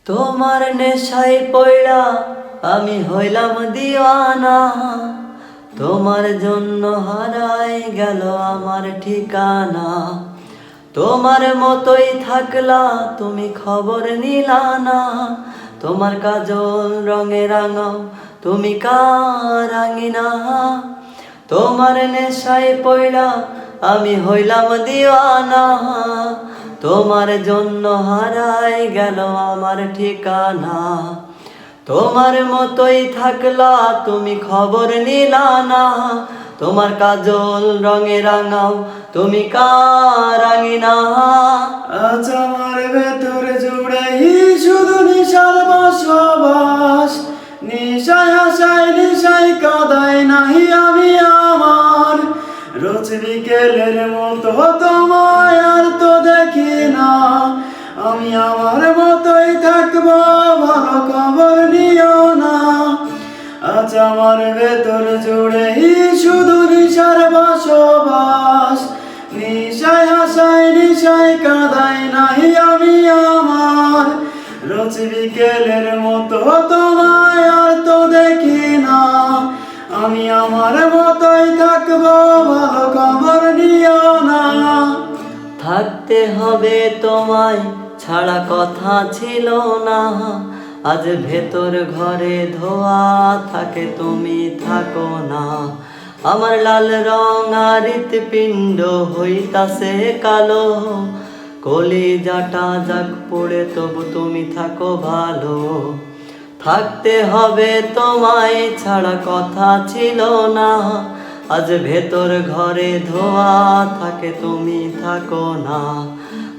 তোমার নেশায় পয়ড়া আমি হইলাম দিওয়ানা, তোমার জন্য হারাই গেল আমার ঠিকানা। তোমার মতোই থাকলা তুমি খবর নিলা না, তোমার কাজল রঙে রাঙাও তুমি কারাঙিনা। তোমার নেশায় পয়ড়া আমি হইলাম দিওয়ানা, তোমার জন্য হারাই গেল আমার ঠিকানা। তোমার মতোই থাকলা তুমি খবর নিলা না, তোমার কাজল রঙে রাঙাও তুমি কারাঙিনা। আজ আমার ভেতর জুড়ে শুধু নিশার বসবাস, নিশায় হাসায় নিশায় কাঁদায় নাহি আমি আমার। রোজ বিকেলের মতো তোমায় আর তো দেখি না, আমি আমার মতোই থাকবো ভালো খবর নিও না। আজ আমার ভেতর জুড়ে শুধু নিশার বসবাস, নিশায় হাসায় নিশায় কাঁদায় নাহি আমি আমার। রোজ বিকেলের মতো তোমায় আর তো দেখি না, আমি আমার মতোই থাকবো ভালো খবর নিও না। থাকতে হবে তোমায় ছাড়া কথা ছিল না, আজ ভেতর ঘরে ধোয়া থাকে তুমি থাকো না। আমার লাল রং আর হৃৎপিণ্ড হইতাছে কালো, কলিজাটা যাক পড়ে তবু তুমি থাকো ভালো। থাকতে হবে তোমায় ছাড়া কথা ছিল না, আজ ভেতর ঘরে ধোয়া থাকে তুমি থাকো না।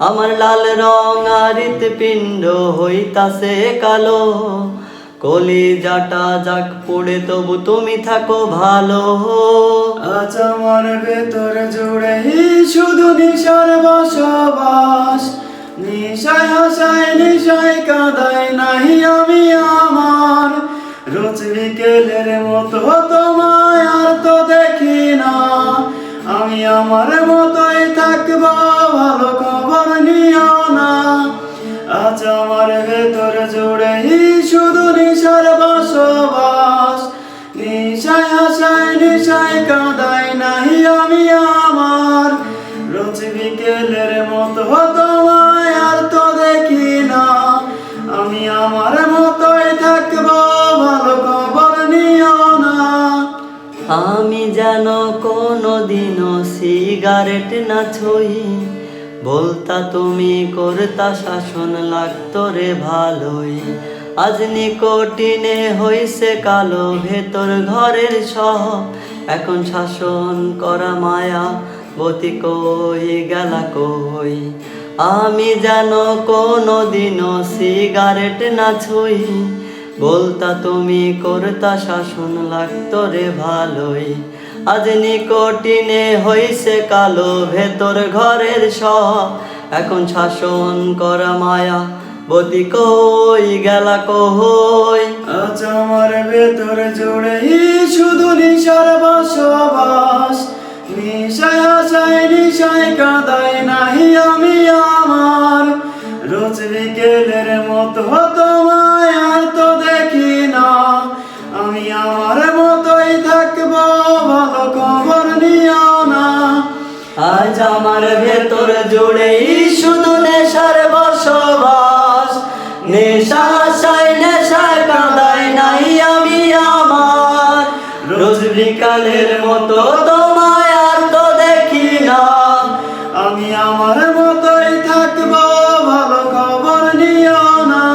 আমার লাল রং আর হৃৎপিণ্ড হইতাছে কালো, কলিজাটা যাক পড়ে তবু তুমি থাকো ভালো। আজ আমার ভেতর জুড়ে শুধু নিশার বসবাস, নিশায় হাসায় নিশায় কাঁদায় নাহি আমি আমার। রোজ বিকেলের মতো তোমায় আর তো দেখি না, আমি আমার মতোই থাকবো ভালো খবর নিও না। আজ আমার ভেতর জুড়ে শুধু নিশার বসবাস, নিশায় হাসায় নিশায় কাঁদায় নাহি আমি আমার। রোজ বিকেলের মতো তোমায় আর তো দেখি না, আমি আমার মতোই থাকবো ভালো খবর নিও না। আমি যেন কোনোদিনও সিগারেট না ছুঁই, বলতা তুমি করতা শাসন লাগতো রে ভালোই। আজ নিকোটিনে হইছে কালো ভেতর ঘরের সব, এখন শাসন করা মায়া গতি কই গেলা কই। আমি যেন কোনোদিনও সিগারেট না ছুঁই, বলতা তুমি করতা শাসন লাগতো রে ভালোই। আজ নিকোটিনে হইছে কালো ভেতর ঘরের সব, এখন শাসন করা মায়া বদি কই গেলা কই। আজ আমার ভেতর জুড়ে শুধু নিশার বসবাস, নিশায় হাসায় নিশায় কাঁদায় নাহি আমি আমার। রোজ বিকেলের মতো তোমায় আর তো দেখি না, আমি আমার মতোই থাকবো ভালো খবর নিও না। আজ আমার ভেতর জুড়েই শুধু নেশার বসবাস, নেশা হাসায় নেশায় কাঁদায় নাই আমি আমার। রোজ বিকালের মতো তোমায় আর তো দেখি না, আমি আমার মতোই থাকবো ভালো খবর নিও না।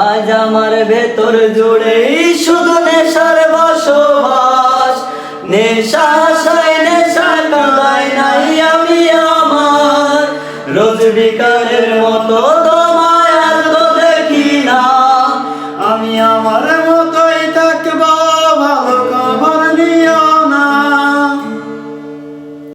আজ আমার ভেতর জুড়েই শুধু নেশার বসবাস, নেশা হাসায় নেশায় কাঁদায় নাই আমি আমার। রোজ বিকালের মতো